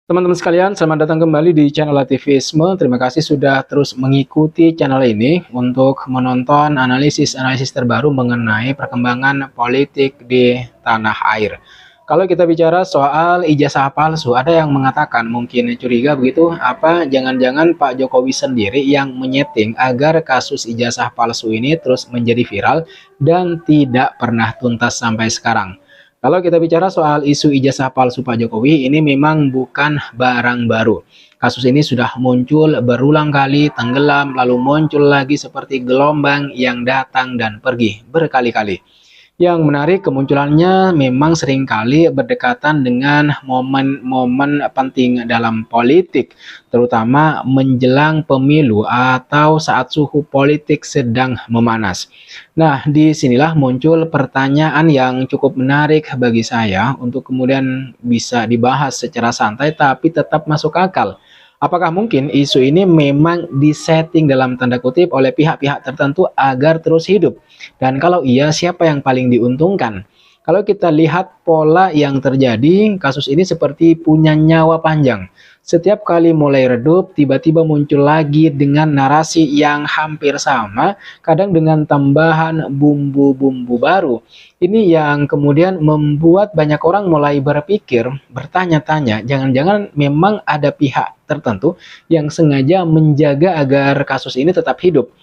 Teman-teman sekalian, selamat datang kembali di channel Aktivisme. Terima kasih sudah terus mengikuti channel ini untuk menonton analisis-analisis terbaru mengenai perkembangan politik di tanah air. Kalau kita bicara soal ijazah palsu, ada yang mengatakan mungkin curiga begitu, apa jangan-jangan Pak Jokowi sendiri yang menyeting agar kasus ijazah palsu ini terus menjadi viral dan tidak pernah tuntas sampai sekarang. Kalau kita bicara soal isu ijazah palsu Pak Jokowi, ini memang bukan barang baru. Kasus ini sudah muncul berulang kali, tenggelam, lalu muncul lagi seperti gelombang yang datang dan pergi berkali-kali. Yang menarik kemunculannya memang seringkali berdekatan dengan momen-momen penting dalam politik, terutama menjelang pemilu atau saat suhu politik sedang memanas. Nah, disinilah muncul pertanyaan yang cukup menarik bagi saya untuk kemudian bisa dibahas secara santai tapi tetap masuk akal. Apakah mungkin isu ini memang disetting dalam tanda kutip oleh pihak-pihak tertentu agar terus hidup? Dan kalau iya, siapa yang paling diuntungkan? Kalau kita lihat pola yang terjadi, kasus ini seperti punya nyawa panjang. Setiap kali mulai redup, tiba-tiba muncul lagi dengan narasi yang hampir sama, kadang dengan tambahan bumbu-bumbu baru. Ini yang kemudian membuat banyak orang mulai berpikir, bertanya-tanya, jangan-jangan memang ada pihak tertentu yang sengaja menjaga agar kasus ini tetap hidup.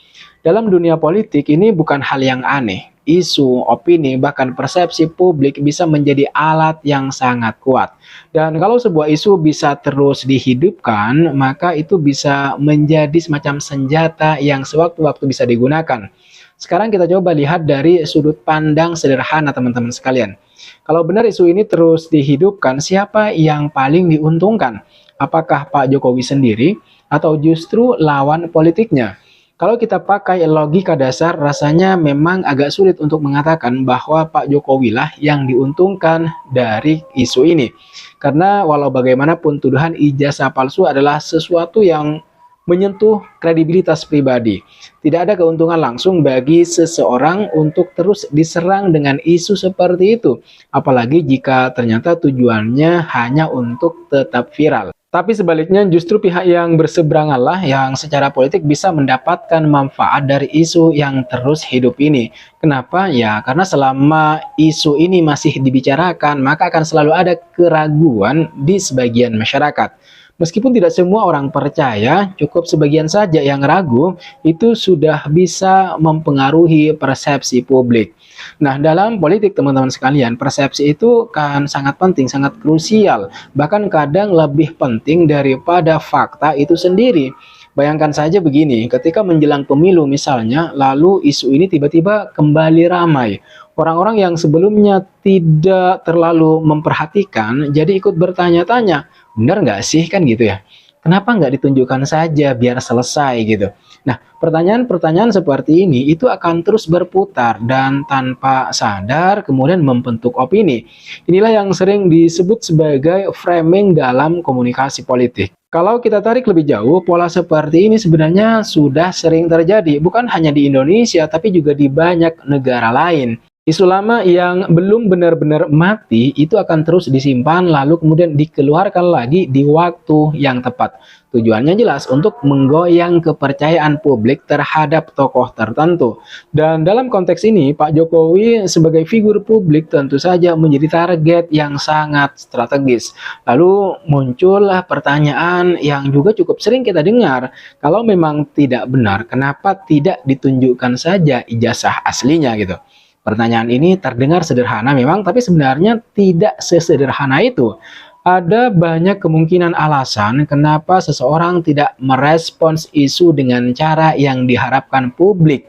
Dalam dunia politik ini bukan hal yang aneh. Isu, opini, bahkan persepsi publik bisa menjadi alat yang sangat kuat. Dan kalau sebuah isu bisa terus dihidupkan, maka itu bisa menjadi semacam senjata yang sewaktu-waktu bisa digunakan. Sekarang kita coba lihat dari sudut pandang sederhana teman-teman sekalian. Kalau benar isu ini terus dihidupkan, siapa yang paling diuntungkan? Apakah Pak Jokowi sendiri atau justru lawan politiknya? Kalau kita pakai logika dasar, rasanya memang agak sulit untuk mengatakan bahwa Pak Jokowi lah yang diuntungkan dari isu ini. Karena walau bagaimanapun tuduhan ijazah palsu adalah sesuatu yang menyentuh kredibilitas pribadi. Tidak ada keuntungan langsung bagi seseorang untuk terus diserang dengan isu seperti itu. Apalagi jika ternyata tujuannya hanya untuk tetap viral. Tapi sebaliknya justru pihak yang berseberangan lah yang secara politik bisa mendapatkan manfaat dari isu yang terus hidup ini. Kenapa? Ya karena selama isu ini masih dibicarakan, maka akan selalu ada keraguan di sebagian masyarakat. Meskipun tidak semua orang percaya, cukup sebagian saja yang ragu, itu sudah bisa mempengaruhi persepsi publik. Nah, dalam politik teman-teman sekalian, persepsi itu kan sangat penting, sangat krusial, bahkan kadang lebih penting daripada fakta itu sendiri. Bayangkan saja begini, ketika menjelang pemilu misalnya, lalu isu ini tiba-tiba kembali ramai. Orang-orang yang sebelumnya tidak terlalu memperhatikan, jadi ikut bertanya-tanya, benar nggak sih kan gitu ya? Kenapa nggak ditunjukkan saja biar selesai gitu? Nah, pertanyaan-pertanyaan seperti ini itu akan terus berputar dan tanpa sadar kemudian membentuk opini. Inilah yang sering disebut sebagai framing dalam komunikasi politik. Kalau kita tarik lebih jauh, pola seperti ini sebenarnya sudah sering terjadi, bukan hanya di Indonesia, tapi juga di banyak negara lain. Isu lama yang belum benar-benar mati itu akan terus disimpan lalu kemudian dikeluarkan lagi di waktu yang tepat. Tujuannya jelas untuk menggoyang kepercayaan publik terhadap tokoh tertentu. Dan dalam konteks ini Pak Jokowi sebagai figur publik tentu saja menjadi target yang sangat strategis. Lalu muncullah pertanyaan yang juga cukup sering kita dengar. Kalau memang tidak benar, kenapa tidak ditunjukkan saja ijazah aslinya gitu? Pertanyaan ini terdengar sederhana memang, tapi sebenarnya tidak sesederhana itu. Ada banyak kemungkinan alasan kenapa seseorang tidak merespons isu dengan cara yang diharapkan publik.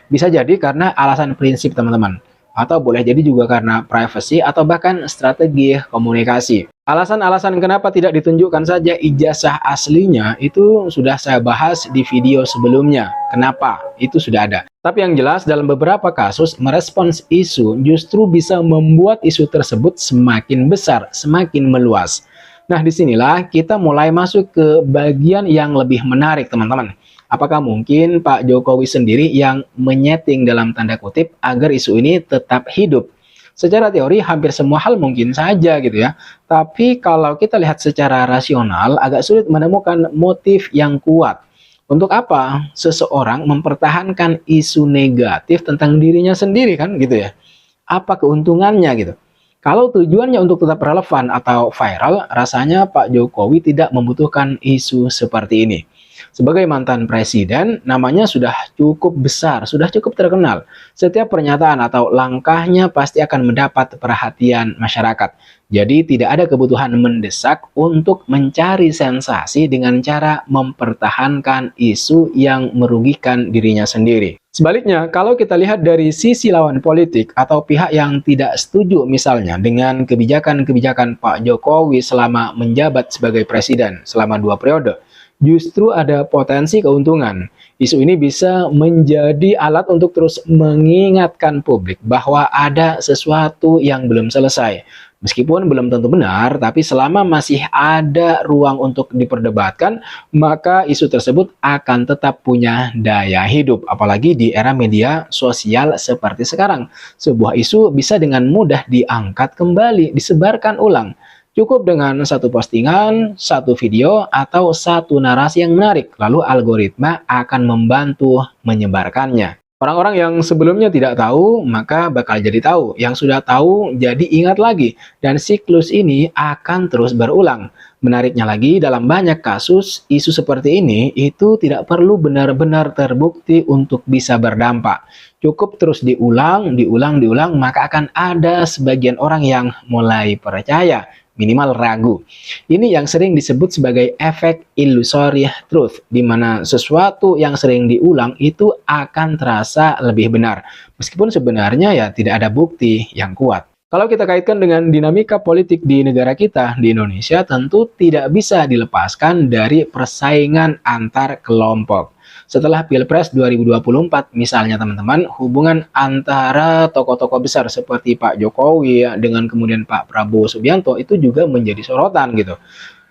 Bisa jadi karena alasan prinsip teman-teman, atau boleh jadi juga karena privacy atau bahkan strategi komunikasi. Alasan-alasan kenapa tidak ditunjukkan saja ijazah aslinya itu sudah saya bahas di video sebelumnya. Kenapa? Itu sudah ada. Tapi yang jelas dalam beberapa kasus merespons isu justru bisa membuat isu tersebut semakin besar, semakin meluas. Nah, disinilah kita mulai masuk ke bagian yang lebih menarik teman-teman. Apakah mungkin Pak Jokowi sendiri yang menyeting dalam tanda kutip agar isu ini tetap hidup? Secara teori hampir semua hal mungkin saja gitu ya. Tapi kalau kita lihat secara rasional agak sulit menemukan motif yang kuat. Untuk apa seseorang mempertahankan isu negatif tentang dirinya sendiri kan gitu ya? Apa keuntungannya gitu? Kalau tujuannya untuk tetap relevan atau viral, rasanya Pak Jokowi tidak membutuhkan isu seperti ini. Sebagai mantan presiden, namanya sudah cukup besar, sudah cukup terkenal. Setiap pernyataan atau langkahnya pasti akan mendapat perhatian masyarakat. Jadi tidak ada kebutuhan mendesak untuk mencari sensasi dengan cara mempertahankan isu yang merugikan dirinya sendiri. Sebaliknya, kalau kita lihat dari sisi lawan politik atau pihak yang tidak setuju misalnya dengan kebijakan-kebijakan Pak Jokowi selama menjabat sebagai presiden selama 2 periode, justru ada potensi keuntungan. Isu ini bisa menjadi alat untuk terus mengingatkan publik bahwa ada sesuatu yang belum selesai. Meskipun belum tentu benar, tapi selama masih ada ruang untuk diperdebatkan, maka isu tersebut akan tetap punya daya hidup. Apalagi di era media sosial seperti sekarang. Sebuah isu bisa dengan mudah diangkat kembali, disebarkan ulang. Cukup dengan satu postingan, satu video, atau satu narasi yang menarik, lalu algoritma akan membantu menyebarkannya. Orang-orang yang sebelumnya tidak tahu, maka bakal jadi tahu. Yang sudah tahu, jadi ingat lagi. Dan siklus ini akan terus berulang. Menariknya lagi, dalam banyak kasus, isu seperti ini itu tidak perlu benar-benar terbukti untuk bisa berdampak. Cukup terus diulang, maka akan ada sebagian orang yang mulai percaya, minimal ragu. Ini yang sering disebut sebagai efek illusory truth, di mana sesuatu yang sering diulang itu akan terasa lebih benar, meskipun sebenarnya ya tidak ada bukti yang kuat. Kalau kita kaitkan dengan dinamika politik di negara kita, di Indonesia, tentu tidak bisa dilepaskan dari persaingan antar kelompok. Setelah Pilpres 2024, misalnya teman-teman, hubungan antara tokoh-tokoh besar seperti Pak Jokowi dengan kemudian Pak Prabowo Subianto itu juga menjadi sorotan gitu.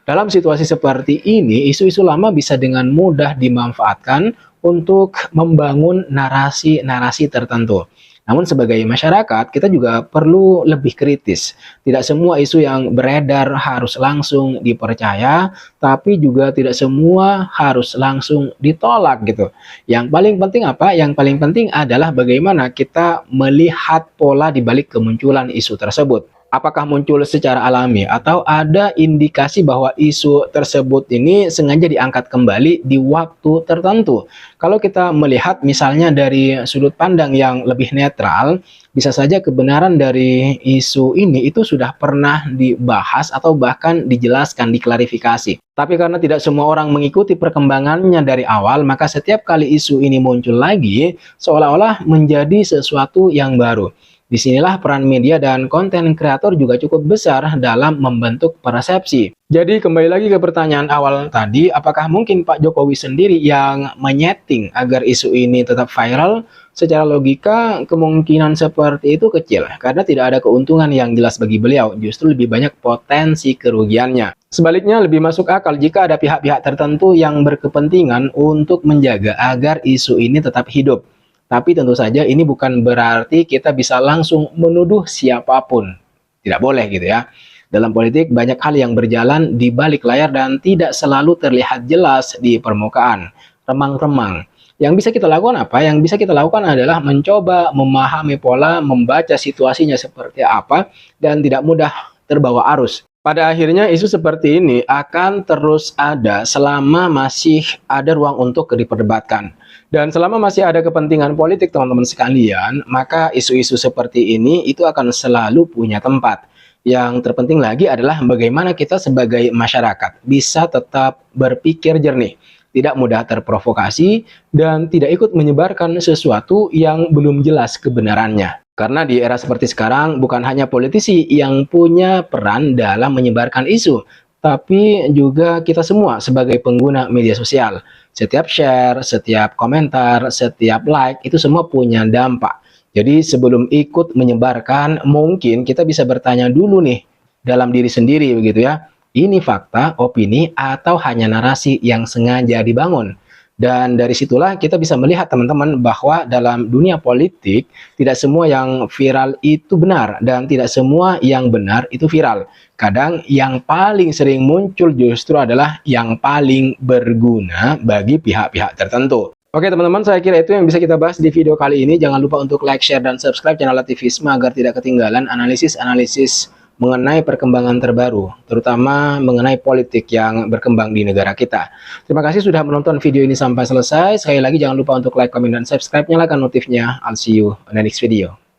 Dalam situasi seperti ini, isu-isu lama bisa dengan mudah dimanfaatkan untuk membangun narasi-narasi tertentu. Namun sebagai masyarakat, kita juga perlu lebih kritis. Tidak semua isu yang beredar harus langsung dipercaya, tapi juga tidak semua harus langsung ditolak gitu. Yang paling penting apa? Yang paling penting adalah bagaimana kita melihat pola di balik kemunculan isu tersebut. Apakah muncul secara alami atau ada indikasi bahwa isu tersebut ini sengaja diangkat kembali di waktu tertentu? Kalau kita melihat misalnya dari sudut pandang yang lebih netral, bisa saja kebenaran dari isu ini itu sudah pernah dibahas atau bahkan dijelaskan, diklarifikasi. Tapi karena tidak semua orang mengikuti perkembangannya dari awal, maka setiap kali isu ini muncul lagi, seolah-olah menjadi sesuatu yang baru. Disinilah peran media dan konten kreator juga cukup besar dalam membentuk persepsi. Jadi kembali lagi ke pertanyaan awal tadi, apakah mungkin Pak Jokowi sendiri yang menyeting agar isu ini tetap viral? Secara logika, kemungkinan seperti itu kecil, karena tidak ada keuntungan yang jelas bagi beliau, justru lebih banyak potensi kerugiannya. Sebaliknya, lebih masuk akal jika ada pihak-pihak tertentu yang berkepentingan untuk menjaga agar isu ini tetap hidup. Tapi tentu saja ini bukan berarti kita bisa langsung menuduh siapapun. Tidak boleh gitu ya. Dalam politik banyak hal yang berjalan di balik layar dan tidak selalu terlihat jelas di permukaan. Remang-remang. Yang bisa kita lakukan apa? Yang bisa kita lakukan adalah mencoba memahami pola, membaca situasinya seperti apa, dan tidak mudah terbawa arus. Pada akhirnya isu seperti ini akan terus ada selama masih ada ruang untuk diperdebatkan. Dan selama masih ada kepentingan politik teman-teman sekalian, maka isu-isu seperti ini itu akan selalu punya tempat. Yang terpenting lagi adalah bagaimana kita sebagai masyarakat bisa tetap berpikir jernih, tidak mudah terprovokasi, dan tidak ikut menyebarkan sesuatu yang belum jelas kebenarannya. Karena di era seperti sekarang, bukan hanya politisi yang punya peran dalam menyebarkan isu, tapi juga kita semua sebagai pengguna media sosial. Setiap share, setiap komentar, setiap like, itu semua punya dampak. Jadi sebelum ikut menyebarkan, mungkin kita bisa bertanya dulu nih, dalam diri sendiri begitu ya. Ini fakta, opini, atau hanya narasi yang sengaja dibangun? Dan dari situlah kita bisa melihat teman-teman bahwa dalam dunia politik tidak semua yang viral itu benar dan tidak semua yang benar itu viral. Kadang yang paling sering muncul justru adalah yang paling berguna bagi pihak-pihak tertentu. Oke teman-teman, saya kira itu yang bisa kita bahas di video kali ini. Jangan lupa untuk like, share, dan subscribe channel Lativisme agar tidak ketinggalan analisis-analisis mengenai perkembangan terbaru, terutama mengenai politik yang berkembang di negara kita. Terima kasih sudah menonton video ini sampai selesai. Sekali lagi jangan lupa untuk like, comment, dan subscribe. Nyalakan notifnya. I'll see you on the next video.